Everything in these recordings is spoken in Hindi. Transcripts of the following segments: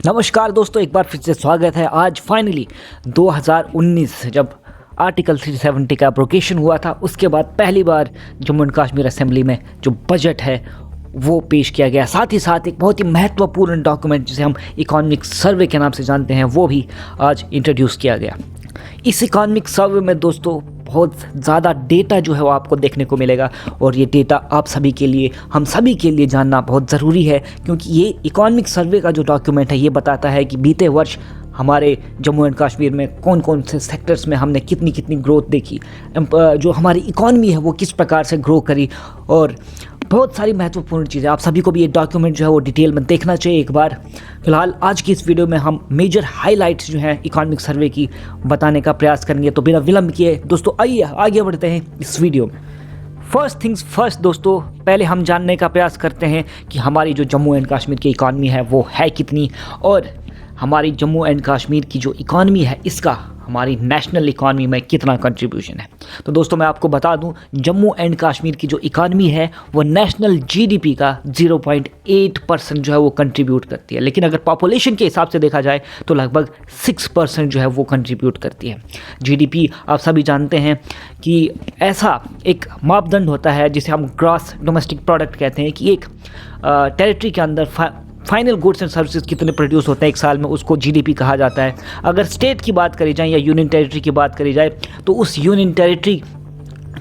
नमस्कार दोस्तों, एक बार फिर से स्वागत है। आज फाइनली 2019 जब आर्टिकल 370 का एब्रोगेशन हुआ था, उसके बाद पहली बार जम्मू एंड कश्मीर असेंबली में जो बजट है वो पेश किया गया। साथ ही साथ एक बहुत ही महत्वपूर्ण डॉक्यूमेंट जिसे हम इकोनॉमिक सर्वे के नाम से जानते हैं वो भी आज इंट्रोड्यूस किया गया। इस इकोनॉमिक सर्वे में दोस्तों बहुत ज़्यादा डेटा जो है वो आपको देखने को मिलेगा और ये डेटा आप सभी के लिए, हम सभी के लिए जानना बहुत ज़रूरी है, क्योंकि ये इकोनॉमिक सर्वे का जो डॉक्यूमेंट है ये बताता है कि बीते वर्ष हमारे जम्मू एंड कश्मीर में कौन कौन से सेक्टर्स में हमने कितनी कितनी ग्रोथ देखी, जो हमारी इकॉनमी है वो किस प्रकार से ग्रो करी और बहुत सारी महत्वपूर्ण चीज़ें। आप सभी को भी ये डॉक्यूमेंट जो है वो डिटेल में देखना चाहिए एक बार। फिलहाल आज की इस वीडियो में हम मेजर हाइलाइट्स जो हैं इकोनॉमिक सर्वे की बताने का प्रयास करेंगे। तो बिना विलंब किए दोस्तों आइए आगे बढ़ते हैं इस वीडियो में। फर्स्ट थिंग्स फर्स्ट दोस्तों, पहले हम जानने का प्रयास करते हैं कि हमारी जो जम्मू एंड कश्मीर की इकॉनमी है वो है कितनी, और हमारी जम्मू एंड कश्मीर की जो इकॉनमी है इसका हमारी नेशनल इकॉनमी में कितना कंट्रीब्यूशन है। तो दोस्तों मैं आपको बता दूं, जम्मू एंड कश्मीर की जो इकॉनमी है वो नेशनल जीडीपी का 0.8% जो है वो कंट्रीब्यूट करती है, लेकिन अगर पॉपुलेशन के हिसाब से देखा जाए तो लगभग 6% जो है वो कंट्रीब्यूट करती है। जीडीपी आप सभी जानते हैं कि ऐसा एक मापदंड होता है जिसे हम ग्रॉस डोमेस्टिक प्रोडक्ट कहते हैं, कि एक टेरिटरी के अंदर फाइनल गुड्स एंड सर्विसेज कितने प्रोड्यूस होते हैं एक साल में, उसको जीडीपी कहा जाता है। अगर स्टेट की बात करी जाए या यूनियन टेरिटरी की बात करी जाए तो उस यूनियन टेरिटरी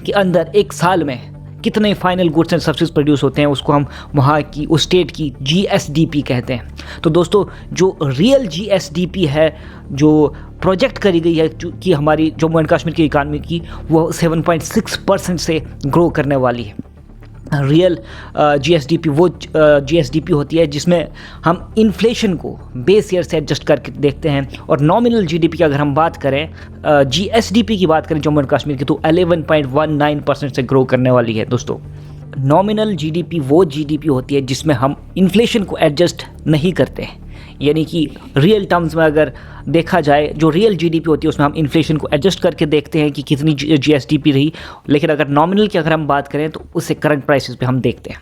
के अंदर एक साल में कितने final goods and services produce होते हैं उसको हम वहाँ की उस स्टेट की जीएसडीपी कहते हैं। तो दोस्तों जो रियल जीएसडीपी है, जो प्रोजेक्ट करी गई है कि हमारी जम्मू एंड कश्मीर की इकानमी की, वो 7.6% से ग्रो करने वाली है। रियल जीएसडीपी वो जीएसडीपी होती है जिसमें हम इन्फ्लेशन को बेस ईयर से एडजस्ट करके देखते हैं, और नॉमिनल जीडीपी की अगर हम बात करें, जीएसडीपी की बात करें जम्मू एंड कश्मीर की, तो 11.19% से ग्रो करने वाली है। दोस्तों नॉमिनल जीडीपी वो जीडीपी होती है जिसमें हम इन्फ्लेशन को एडजस्ट नहीं करते हैं, यानी कि रियल टर्म्स में अगर देखा जाए जो रियल जीडीपी होती है उसमें हम इन्फ्लेशन को एडजस्ट करके देखते हैं कि कितनी जीएसडीपी रही, लेकिन अगर नॉमिनल की अगर हम बात करें तो उससे करंट प्राइसेस पे हम देखते हैं।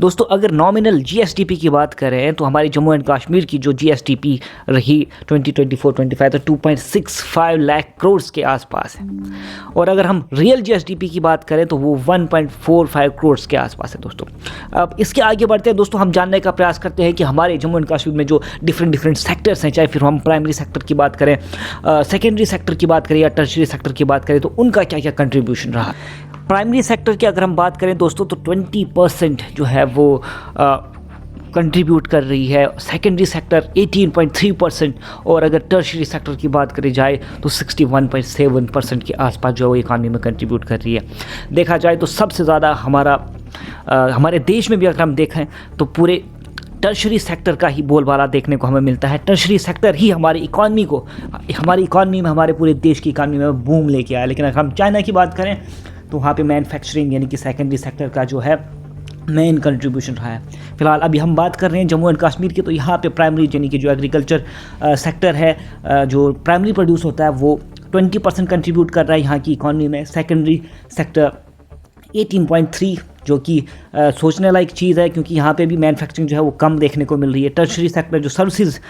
दोस्तों अगर नॉमिनल जीएसडीपी की बात करें तो हमारी जम्मू एंड कश्मीर की जो जीएसडीपी रही 2024-25 तो 2.65 लाख करोड़ के आसपास है, और अगर हम रियल जीएसडीपी की बात करें तो वो 1.45 करोड़ के आसपास है। दोस्तों अब इसके आगे बढ़ते हैं दोस्तों, हम जानने का प्रयास करते हैं कि हमारे जम्मू एंड कश्मीर में जो डिफरेंट सेक्टर्स हैं, चाहे फिर हम प्राइमरी सेक्टर की बात करें, सेकेंडरी सेक्टर की बात करें या टर्शियरी सेक्टर की बात करें, तो उनका क्या क्या कंट्रीब्यूशन रहा। प्राइमरी सेक्टर की अगर हम बात करें दोस्तों तो 20% जो है वो कंट्रीब्यूट कर रही है, सेकेंडरी सेक्टर 18.3%, और अगर टर्शियरी सेक्टर की बात करी जाए तो 61.7% के आसपास जो है वो इकॉनमी में कंट्रीब्यूट कर रही है। देखा जाए तो सबसे ज़्यादा हमारे देश में भी अगर हम देखें तो पूरे टर्शरी सेक्टर का ही बोलबाला देखने को हमें मिलता है। टर्शरी सेक्टर ही हमारी इकॉनमी को, हमारी इकॉनमी में, हमारे पूरे देश की इकॉनमी में बूम लेके आया। लेकिन अगर हम चाइना की बात करें तो वहाँ पे मैन्युफैक्चरिंग यानी कि सेकेंडरी सेक्टर का जो है मेन कंट्रीब्यूशन रहा है। फिलहाल अभी हम बात कर रहे हैं जम्मू एंड कश्मीर की, तो यहाँ पे प्राइमरी यानी कि जो एग्रीकल्चर सेक्टर है, जो प्राइमरी प्रोड्यूस होता है वो 20% कंट्रीब्यूट कर रहा है यहाँ की इकॉनमी में। सेकेंडरी सेक्टर 18.3, जो कि सोचने लायक चीज़ है, क्योंकि यहाँ पे भी मैन्युफैक्चरिंग जो है वो कम देखने को मिल रही है। टर्शरी सेक्टर जो सर्विसेज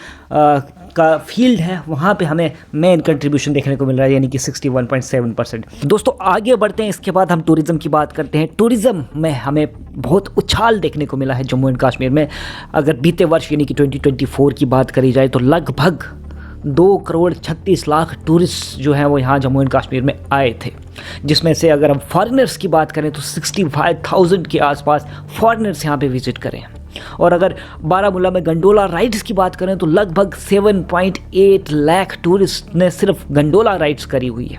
का फील्ड है वहाँ पे हमें मेन कंट्रीब्यूशन देखने को मिल रहा है, यानी कि 61.7%। दोस्तों आगे बढ़ते हैं, इसके बाद हम टूरिज़्म की बात करते हैं। टूरिज़्म में हमें बहुत उछाल देखने को मिला है जम्मू एंड कश्मीर में। अगर बीते वर्ष यानी कि 2024 की बात करी जाए तो लगभग 2.36 करोड़ टूरिस्ट जो हैं वो यहाँ जम्मू एंड कश्मीर में आए थे, जिसमें से अगर हम फॉरेनर्स की बात करें तो 65,000 के आसपास फॉरेनर्स यहाँ पे विजिट करें, और अगर बारामूला में गंडोला राइड्स की बात करें तो लगभग 7.8 लाख टूरिस्ट ने सिर्फ गंडोला राइड्स करी हुई है।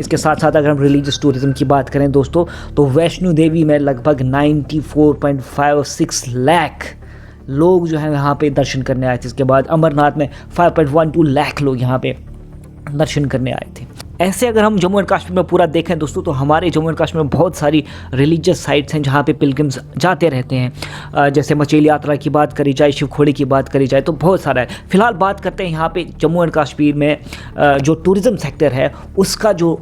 इसके साथ साथ अगर हम रिलीजियस टूरिज़्म की बात करें दोस्तों तो वैष्णो देवी में लगभग 94.56 लाख लोग जो है यहाँ पे दर्शन करने आए थे। इसके बाद अमरनाथ में 5.12 लाख लोग यहाँ पे दर्शन करने आए थे। ऐसे अगर हम जम्मू एंड कश्मीर में पूरा देखें दोस्तों तो हमारे जम्मू एंड कश्मीर में बहुत सारी रिलीजियस साइट्स हैं जहाँ पे पिलग्रिम्स जाते रहते हैं। जैसे मचेल यात्रा की बात करी जाए, शिवखोड़ी की बात करी जाए, तो बहुत सारा है। फिलहाल बात करते हैं यहाँ पे जम्मू एंड कश्मीर में जो टूरिज़्म सेक्टर है उसका जो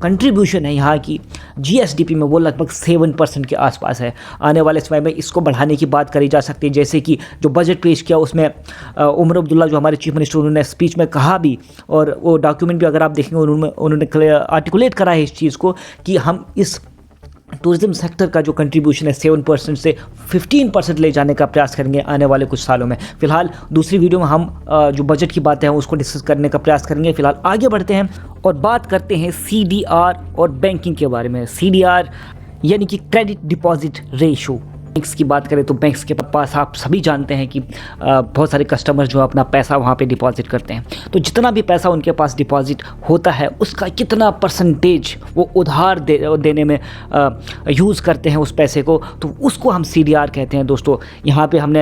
कंट्रीब्यूशन है यहाँ की GSDP में वो लगभग 7% के आसपास है। आने वाले समय में इसको बढ़ाने की बात करी जा सकती है, जैसे कि जो बजट पेश किया उसमें उमर अब्दुल्ला जो हमारे चीफ मिनिस्टर, उन्होंने स्पीच में कहा भी, और वो डॉक्यूमेंट भी अगर आप देखेंगे उन्होंने आर्टिकुलेट करा है इस चीज़ को कि हम इस टूरिज्म सेक्टर का जो कंट्रीब्यूशन है 7% से 15% ले जाने का प्रयास करेंगे आने वाले कुछ सालों में। फिलहाल दूसरी वीडियो में हम जो बजट की बातें हैं उसको डिस्कस करने का प्रयास करेंगे। फिलहाल आगे बढ़ते हैं और बात करते हैं CDR और बैंकिंग के बारे में। CDR यानी कि क्रेडिट डिपॉजिट रेशो। बैंक्स की बात करें तो बैंक्स के पास आप सभी जानते हैं कि बहुत सारे कस्टमर जो अपना पैसा वहाँ पे डिपॉजिट करते हैं, तो जितना भी पैसा उनके पास डिपॉजिट होता है उसका कितना परसेंटेज वो उधार देने में यूज़ करते हैं उस पैसे को, तो उसको हम CDR कहते हैं। दोस्तों यहाँ पे हम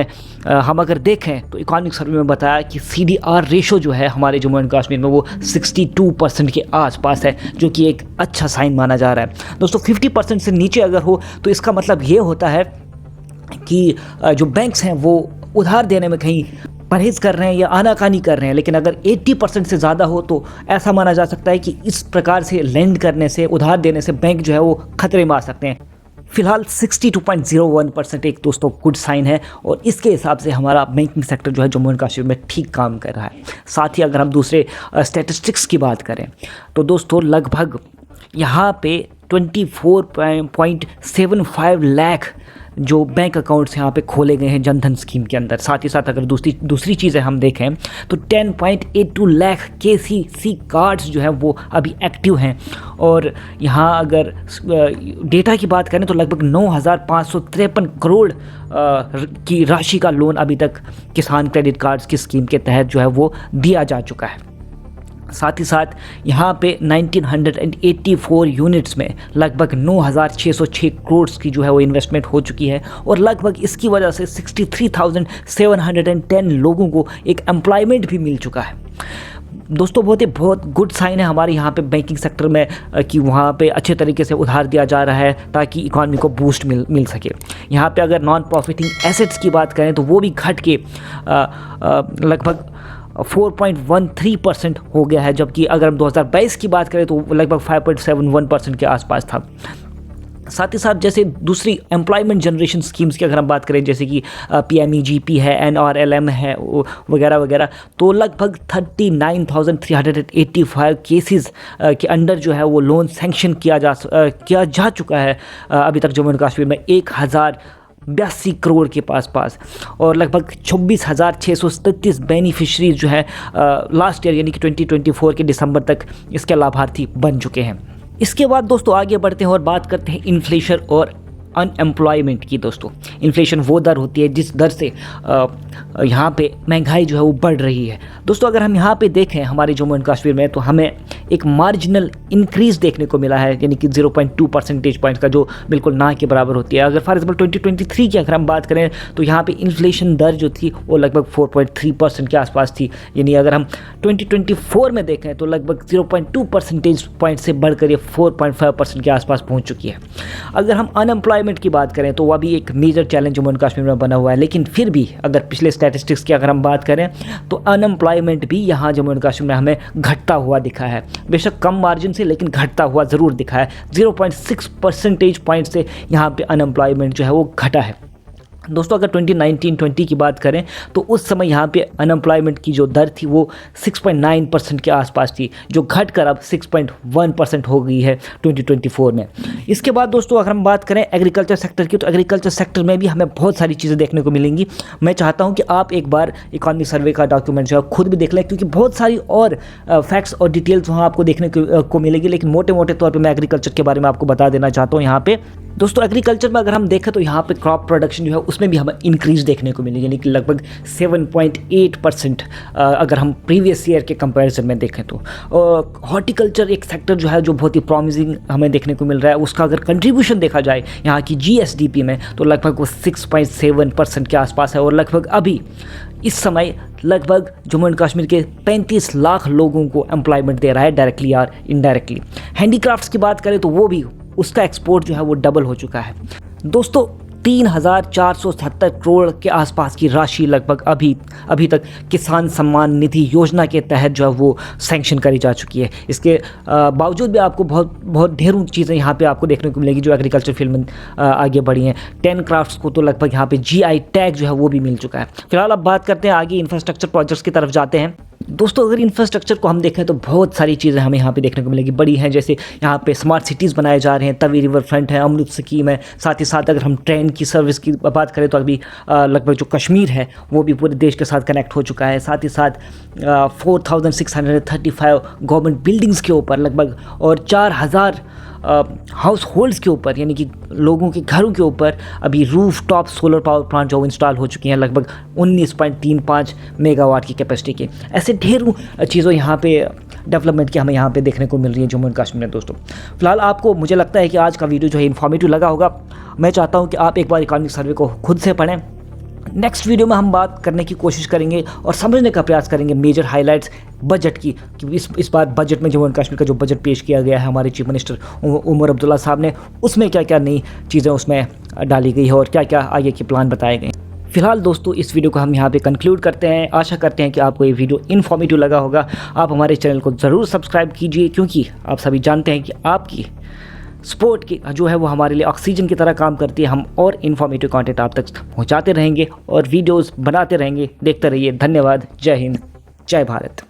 अगर देखें तो इकोनॉमिक सर्वे में बताया कि CDR रेशो जो है हमारे जम्मू एंड कश्मीर में वो 62% के आसपास है, जो कि एक अच्छा साइन माना जा रहा है। दोस्तों 50% से नीचे अगर हो तो इसका मतलब ये होता है कि जो बैंक्स हैं वो उधार देने में कहीं परहेज कर रहे हैं या आनाकानी कर रहे हैं, लेकिन अगर 80% से ज़्यादा हो तो ऐसा माना जा सकता है कि इस प्रकार से लेंड करने से, उधार देने से बैंक जो है वो खतरे में आ सकते हैं। फिलहाल 62.01% एक दोस्तों गुड साइन है, और इसके हिसाब से हमारा बैंकिंग सेक्टर जो है जम्मू एंड कश्मीर में ठीक काम कर रहा है। साथ ही अगर हम दूसरे स्टैटिस्टिक्स की बात करें तो दोस्तों लगभग यहाँ पे 24.75 लाख जो बैंक अकाउंट्स यहाँ पे खोले गए हैं जनधन स्कीम के अंदर। साथ ही साथ अगर दूसरी चीज़ें हम देखें तो 10.82 लाख KCC कार्ड्स जो हैं वो अभी एक्टिव हैं, और यहाँ अगर डेटा की बात करें तो लगभग 9,553 करोड़ की राशि का लोन अभी तक किसान क्रेडिट कार्ड्स की स्कीम के तहत जो है वो दिया जा चुका है। साथ ही साथ यहाँ पे 1984 यूनिट्स में लगभग 9,606 करोड़ की जो है वो इन्वेस्टमेंट हो चुकी है, और लगभग इसकी वजह से 63,710 लोगों को एक एम्प्लॉयमेंट भी मिल चुका है। दोस्तों बहुत गुड साइन है हमारे यहाँ पे बैंकिंग सेक्टर में कि वहाँ पे अच्छे तरीके से उधार दिया जा रहा है ताकि इकॉनमी को बूस्ट मिल सके। यहाँ पे अगर नॉन प्रॉफिटिंग एसेट्स की बात करें तो वो भी घट के लगभग 4.13% हो गया है, जबकि अगर हम 2022 की बात करें तो लगभग 5.71% के आसपास था। साथ ही साथ जैसे दूसरी एम्प्लॉयमेंट जनरेशन स्कीम्स की अगर हम बात करें, जैसे कि PMEGP है, NRLM है वगैरह वगैरह, तो लगभग 39,385 केसेस के अंडर जो है वो लोन सैंक्शन किया जा चुका है अभी तक जम्मू एंड कश्मीर में 1,082 करोड़ के पास, और लगभग 26,637 बेनिफिशरीज जो है लास्ट ईयर यानी कि 2024 के दिसंबर तक इसके लाभार्थी बन चुके हैं। इसके बाद दोस्तों आगे बढ़ते हैं और बात करते हैं इन्फ्लेशन और अनएम्प्लॉयमेंट की। दोस्तों इन्फ्लेशन वो दर होती है जिस दर से यहाँ पे महंगाई जो है वो बढ़ रही है। दोस्तों अगर हम यहाँ पे देखें हमारे जम्मू एंड कश्मीर में तो हमें एक मार्जिनल इंक्रीज़ देखने को मिला है, यानी कि 0.2 परसेंटेज पॉइंट का, जो बिल्कुल ना के बराबर होती है। अगर फॉर एग्जाम्पल 2023 की अगर हम बात करें तो यहाँ पे इन्फ्लेशन दर जो थी वो लगभग 4.3% के आसपास थी, यानी अगर हम 2024 में देखें तो लगभग 0.2 परसेंटेज पॉइंट से बढ़कर ये 4.5% के आसपास पहुँच चुकी है। अगर हम अनएम्प्लॉयमेंट की बात करें तो वह भी एक major challenge Jammu and Kashmir में बना हुआ है, लेकिन फिर भी अगर पिछले स्टैटिस्टिक्स की अगर हम बात करें तो अनएम्प्लॉयमेंट भी यहाँ जम्मू एंड कश्मीर में हमें घटता हुआ दिखा है, बेशक कम मार्जिन से, लेकिन घटता हुआ ज़रूर दिखा है। 0.6 परसेंटेज पॉइंट से यहाँ पे अनएम्प्लॉयमेंट जो है वो घटा है। दोस्तों अगर 2019-20 की बात करें तो उस समय यहाँ पे अनएम्प्लॉयमेंट की जो दर थी वो 6.9% के आसपास थी, जो घटकर अब 6.1% हो गई है 2024 में। इसके बाद दोस्तों अगर हम बात करें एग्रीकल्चर सेक्टर की, तो एग्रीकल्चर सेक्टर में भी हमें बहुत सारी चीज़ें देखने को मिलेंगी। मैं चाहता हूँ कि आप एक बार इकॉनॉमिक सर्वे का डॉक्यूमेंट जो है खुद भी देख लें, क्योंकि बहुत सारी और फैक्ट्स और डिटेल्स वहाँ आपको देखने को मिलेगी, लेकिन मोटे मोटे तौर पर मैं एग्रीकल्चर के बारे में आपको बता देना चाहता हूँ। यहाँ पे दोस्तों एग्रीकल्चर में अगर हम देखें तो यहाँ पे क्रॉप प्रोडक्शन जो है उसमें भी हमें इंक्रीज़ देखने को मिली, यानी कि लगभग 7.8% अगर हम प्रीवियस ईयर के कंपैरिजन में देखें तो। हॉर्टिकल्चर एक सेक्टर जो है जो बहुत ही प्रॉमिसिंग हमें देखने को मिल रहा है, उसका अगर कंट्रीब्यूशन देखा जाए यहाँ की GSDP में तो लगभग वो 6.7% के आसपास है, और लगभग अभी इस समय लगभग जम्मू एंड कश्मीर के 35 लाख लोगों को एम्प्लॉयमेंट दे रहा है डायरेक्टली और इनडायरेक्टली। हैंडीक्राफ्ट्स की बात करें तो वो भी उसका एक्सपोर्ट जो है वो डबल हो चुका है। दोस्तों 3,477 करोड़ के आसपास की राशि लगभग अभी तक किसान सम्मान निधि योजना के तहत जो है वो सैंक्शन करी जा चुकी है। इसके बावजूद भी आपको बहुत ढेरों चीज़ें यहाँ पे आपको देखने को मिलेगी जो एग्रीकल्चर फील्ड में आगे बढ़ी हैं। 10 क्राफ्ट्स को तो लगभग यहाँ पे GI टैग जो है वो भी मिल चुका है। फिलहाल अब बात करते हैं आगे इंफ्रास्ट्रक्चर प्रोजेक्ट्स की तरफ जाते हैं। दोस्तों अगर इंफ्रास्ट्रक्चर को हम देखें तो बहुत सारी चीज़ें हमें यहाँ पे देखने को मिलेगी बड़ी हैं, जैसे यहाँ पे स्मार्ट सिटीज़ बनाए जा रहे हैं, तवी रिवर फ्रंट है, अमृत स्कीम है। साथ ही साथ अगर हम ट्रेन की सर्विस की बात करें तो अभी लगभग जो कश्मीर है वो भी पूरे देश के साथ कनेक्ट हो चुका है। साथ ही साथ 4,635 गवर्नमेंट बिल्डिंग्स के ऊपर लगभग और 4,000 हाउस होल्ड्स के ऊपर यानी कि लोगों के घरों के ऊपर अभी roof top solar power plant जो इंस्टॉल हो चुकी हैं लगभग 19.35 मेगावाट की कैपेसिटी के। ऐसे ढेरों चीज़ों यहाँ पे डेवलपमेंट की हमें यहाँ पे देखने को मिल रही है जम्मू एंड कश्मीर में। दोस्तों फिलहाल आपको मुझे लगता है कि आज का वीडियो जो है इन्फॉर्मेटिव लगा होगा। मैं चाहता हूँ कि आप एक बार इकोनॉमिक सर्वे को खुद से पढ़ें। नेक्स्ट वीडियो में हम बात करने की कोशिश करेंगे और समझने का प्रयास करेंगे मेजर हाइलाइट्स बजट की कि इस बार बजट में जम्मू एंड कश्मीर का जो बजट पेश किया गया है हमारे चीफ मिनिस्टर उमर अब्दुल्ला साहब ने, उसमें क्या क्या नई चीज़ें उसमें डाली गई है और क्या क्या आगे के प्लान बताए गए। फिलहाल दोस्तों इस वीडियो को हम यहाँ पे कंक्लूड करते हैं। आशा करते हैं कि आपको ये वीडियो इन्फॉर्मेटिव लगा होगा। आप हमारे चैनल को ज़रूर सब्सक्राइब कीजिए क्योंकि आप सभी जानते हैं कि आपकी सपोर्ट की जो है वो हमारे लिए ऑक्सीजन की तरह काम करती है। हम और इन्फॉर्मेटिव कंटेंट आप तक पहुंचाते रहेंगे और वीडियोस बनाते रहेंगे। देखते रहिए। धन्यवाद। जय हिंद, जय भारत।